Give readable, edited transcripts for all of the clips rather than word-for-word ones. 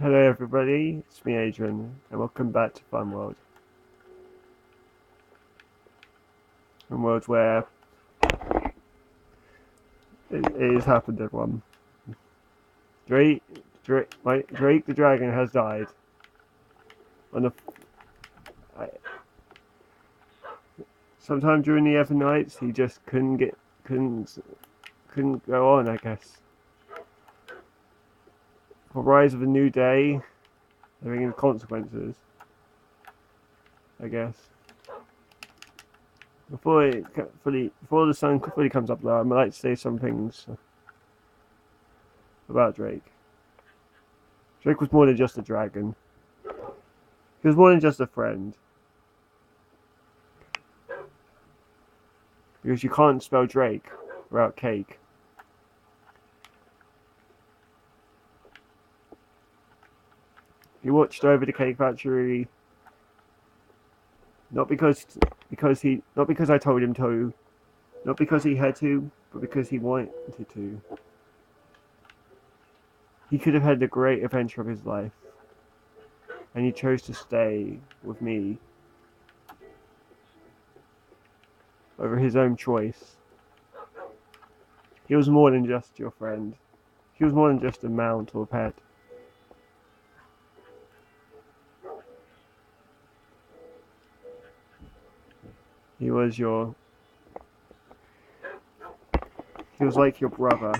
Hello everybody, it's me Adrian, and welcome back to Fun World. Fun World where it has happened everyone. Drake the dragon has died. On the, I, sometime during the other nights he just couldn't go on, I guess. For rise of a new day, having consequences, I guess. Before the sun fully comes up though, I'd like to say some things about Drake. Drake was more than just a dragon. He was more than just a friend. Because you can't spell Drake without cake. He watched over the cake factory not because I told him to, not because he had to, but because he wanted to. He could have had the great adventure of his life, and he chose to stay with me over his own choice. He was more than just your friend. He was more than just a mount or a pet. He was your. He was like your brother.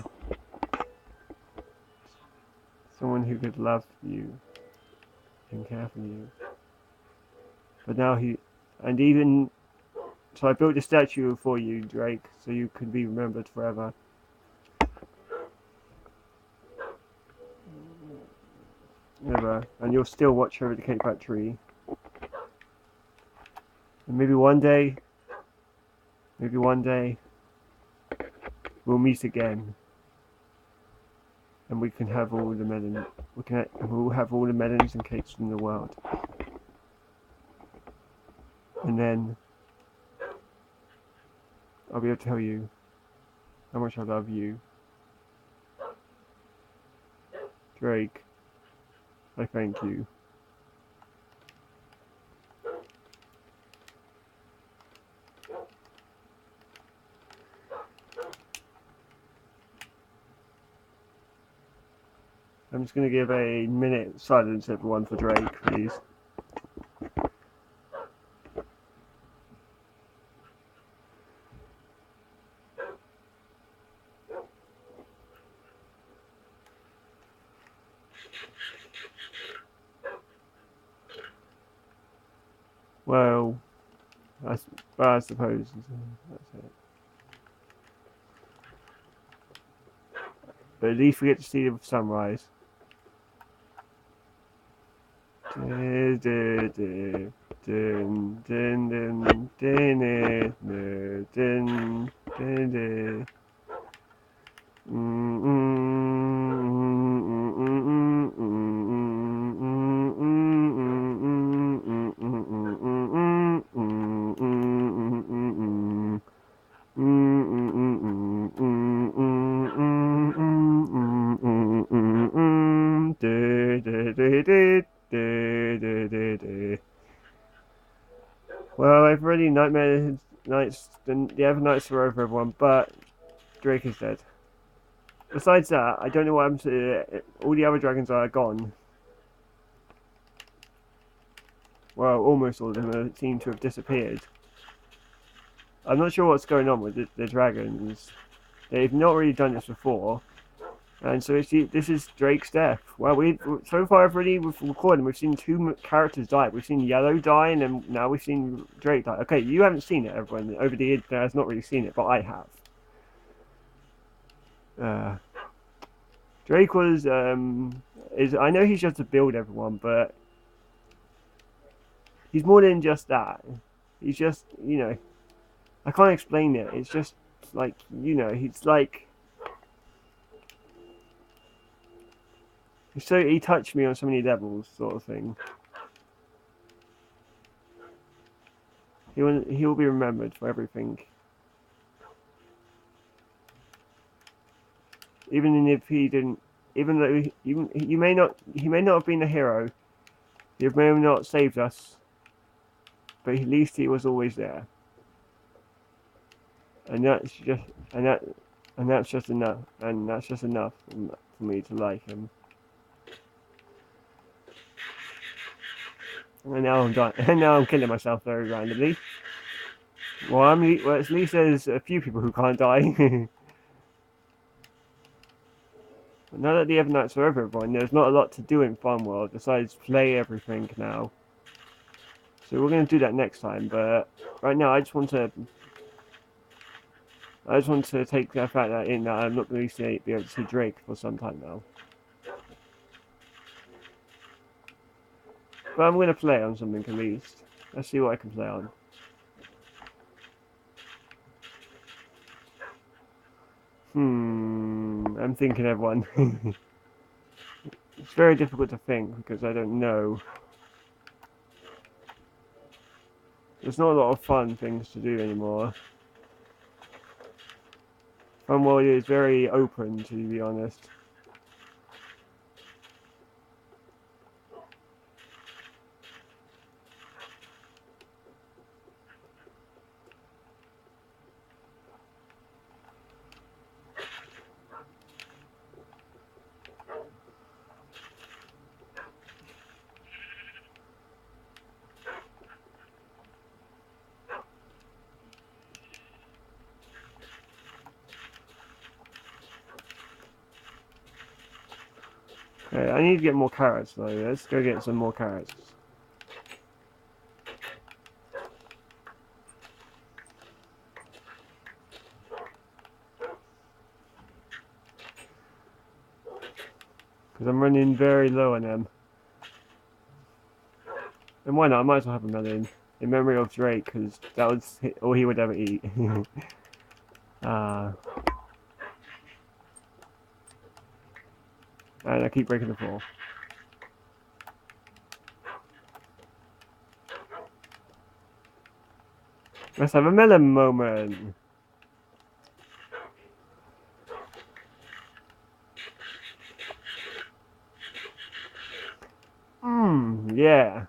Someone who could love you and care for you. But now and even so, I built a statue for you, Drake, so you could be remembered forever. Never, and you'll still watch over the cake factory. And maybe one day, we'll meet again, and we can have all the melons. We'll have all the melons and cakes in the world, and then I'll be able to tell you how much I love you, Drake. I thank you. I'm just going to give a minute silence, everyone, for Drake, please. Well, I suppose that's it. But at least we get to see the sunrise. Well, I've already nightmare nights. The other nights are over, everyone. But Drake is dead. Besides that, I don't know what happened to all the other dragons are gone. Well, almost all of them seem to have disappeared. I'm not sure what's going on with the dragons. They've not really done this before. And so this is Drake's death. Well, so far I've already recorded. We've seen two characters die. We've seen Yellow die, and then now we've seen Drake die. Okay, you haven't seen it, everyone. Over the internet has not really seen it, but I have. Drake was I know he's just to build everyone, but he's more than just that. He's just I can't explain it. It's just like he's like. So he touched me on so many levels, sort of thing. He will be remembered for everything, even if he didn't. even though he may not have been a hero, he may have not saved us, but at least he was always there, and that's just that's just enough, for me to like him. And now I'm done. And now I'm killing myself very randomly. Well, at least there's a few people who can't die. But now that the Evernights are over, everyone, there's not a lot to do in Farm World besides play everything now. So we're going to do that next time. But right now, I just want to take the fact that I'm not going to be able to see Drake for some time now. But I'm going to play on something at least. Let's see what I can play on. I'm thinking, everyone. It's very difficult to think because I don't know. There's not a lot of fun things to do anymore. Fun World is very open, to be honest. Okay, I need to get more carrots though. Let's go get some more carrots. Because I'm running very low on them. And why not? I might as well have a melon. In memory of Drake, because that was all he would ever eat. And I keep breaking the floor. Let's have a melon moment. Yeah.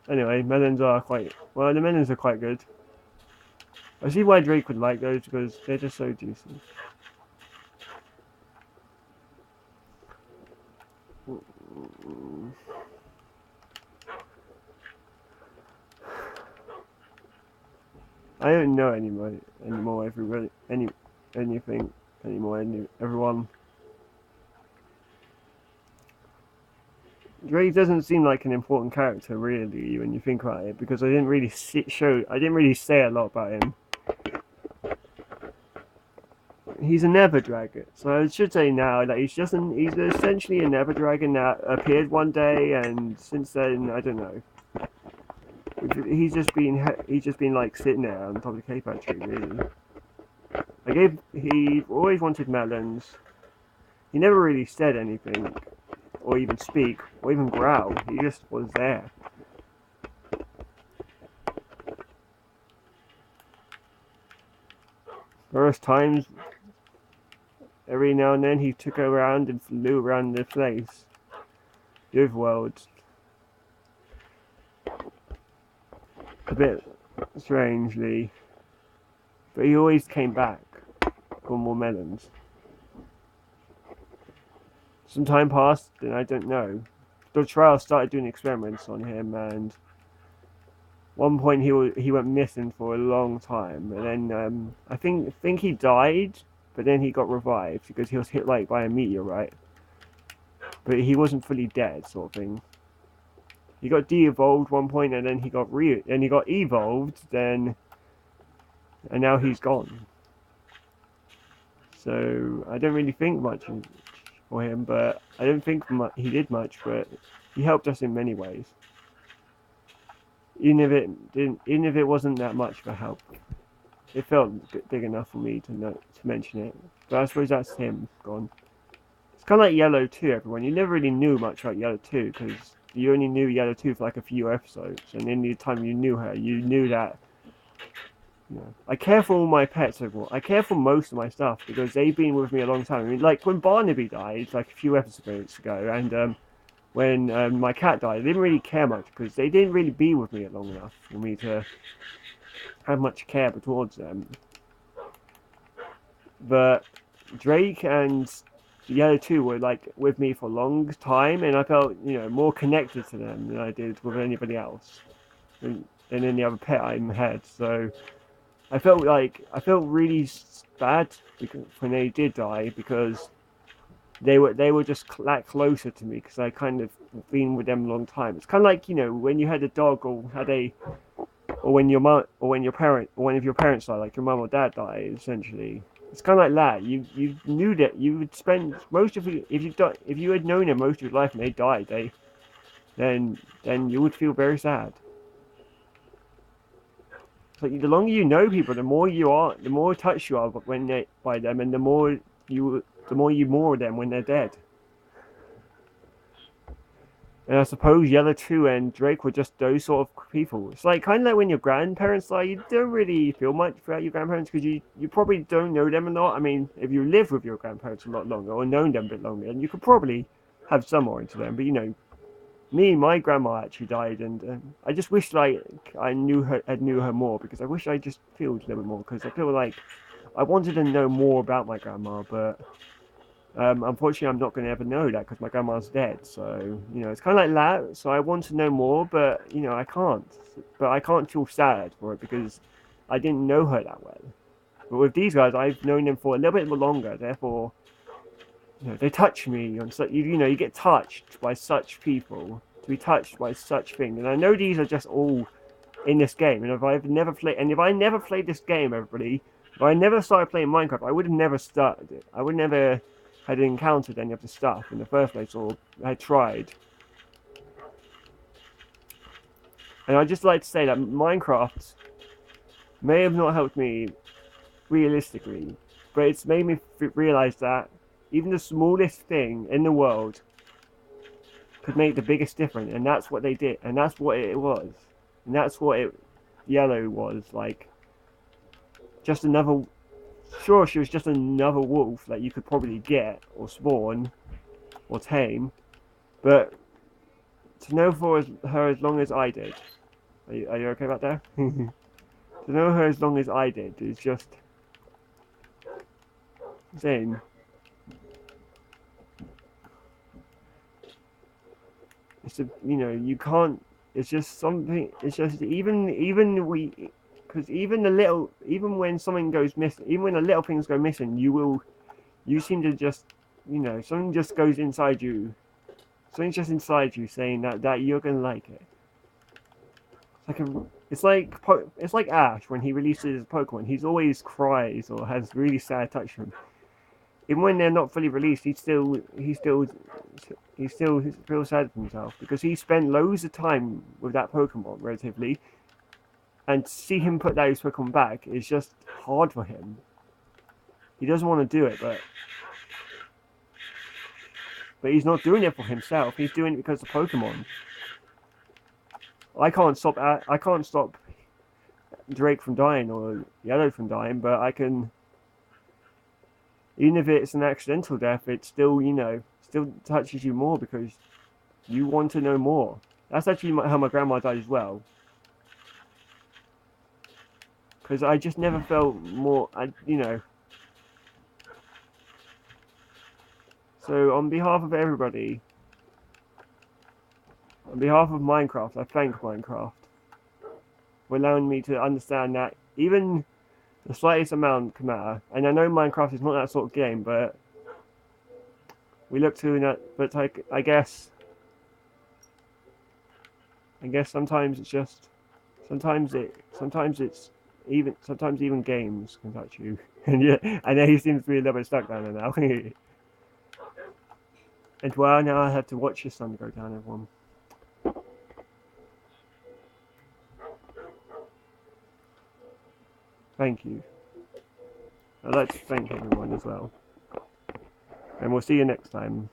Anyway, melons are quite... Well, the melons are quite good. I see why Drake would like those, because they're just so juicy. I don't know anymore, everybody, anything anymore, everyone. Drake doesn't seem like an important character, really, when you think about it, because I didn't really say a lot about him. He's a Nether Dragon, so I should say now that he's essentially a Nether Dragon that appeared one day, and since then I don't know. He's just been like sitting there on top of the cave tree, really. He always wanted melons. He never really said anything, or even speak, or even growl. He just was there. There was times, every now and then, he took around and flew around the place, the overworld. A bit strangely, but he always came back for more melons. Some time passed, and I don't know. The trial started doing experiments on him, and one point he went missing for a long time, and then I think he died, but then he got revived because he was hit like by a meteorite, but he wasn't fully dead, sort of thing. He got de-evolved one point, and then he got evolved, then, and now he's gone. So I don't really think much for him, but I don't think he did much, but he helped us in many ways. Even if it wasn't that much of a help, it felt big enough for me to mention it. But I suppose that's him gone. It's kind of like Yellow 2, everyone. You never really knew much about Yellow 2 because you only knew Yellow 2 for like a few episodes, and in the time you knew her, you knew that you know, I care for all my pets overall. I care for most of my stuff because they've been with me a long time. I mean, like when Barnaby died, like a few episodes ago, and when my cat died, I didn't really care much because they didn't really be with me long enough for me to have much care towards them. But Drake and the other two were like with me for a long time, and I felt, you know, more connected to them than I did with anybody else, than any other pet I had. So I felt really bad when they did die because they were just that closer to me because I kind of been with them a long time. It's kind of like, you know, when you had a dog or had a or when your mom or when your parent or one of your parents died, like your mum or dad died, essentially. It's kind of like that. You knew that you would spend most of it if you had known them most of your life and they died, then you would feel very sad. So the longer you know people, the more touched you are when they by them, and the more you mourn them when they're dead. And I suppose Yellow 2 and Drake were just those sort of people. It's like kind of like when your grandparents die, you don't really feel much about your grandparents because you probably don't know them a lot. I mean, if you live with your grandparents a lot longer or known them a bit longer, then you could probably have some more into them. But you know, my grandma actually died, and I just wish like I knew her more because I wish I just feel a little bit more because I feel like I wanted to know more about my grandma, but unfortunately, I'm not going to ever know that because my grandma's dead. So, you know, it's kind of like that. So I want to know more, but, you know, I can't. But I can't feel sad for it because I didn't know her that well. But with these guys, I've known them for a little bit longer. Therefore, you know, they touch me. On such, you know, you get touched by such people, to be touched by such things. And I know these are just all in this game. And if I never played this game, everybody, if I never started playing Minecraft, I would have never started it. I would never had encountered any of the stuff in the first place, or had tried. And I'd just like to say that Minecraft may have not helped me realistically, but it's made me realize that even the smallest thing in the world could make the biggest difference, and that's what they did, and that's what it was, and that's what Yellow was like. Just another. Sure, she was just another wolf that you could probably get or spawn or tame, but to know for her as long as I did, are you okay about that? To know her as long as I did is just insane. It's a, you know, you can't. It's just something. It's just because even when something goes missing, even when the little things go missing, you seem to just, you know, something just goes inside you. Something's just inside you saying that you're gonna like it. It's like Ash when he releases Pokemon. He's always cries or has really sad touch to him. Even when they're not fully released, he still feels sad for himself because he spent loads of time with that Pokemon relatively, and to see him put those Pokemon back is just hard for him. He doesn't want to do it, but he's not doing it for himself. He's doing it because of Pokemon. I can't stop Drake from dying or Yellow from dying, but I can. Even if it's an accidental death, it still, you know, still touches you more because you want to know more. That's actually how my grandma died as well. Because I just never felt more, you know. So on behalf of everybody, on behalf of Minecraft, I thank Minecraft for allowing me to understand that even the slightest amount can matter. And I know Minecraft is not that sort of game, but we look to that. But I guess sometimes it's just, sometimes it's sometimes even games can touch you. And yeah, I know he seems to be a little bit stuck down there now. And well, now I have to watch the sun go down, everyone. Thank you. I'd like to thank everyone as well. And we'll see you next time.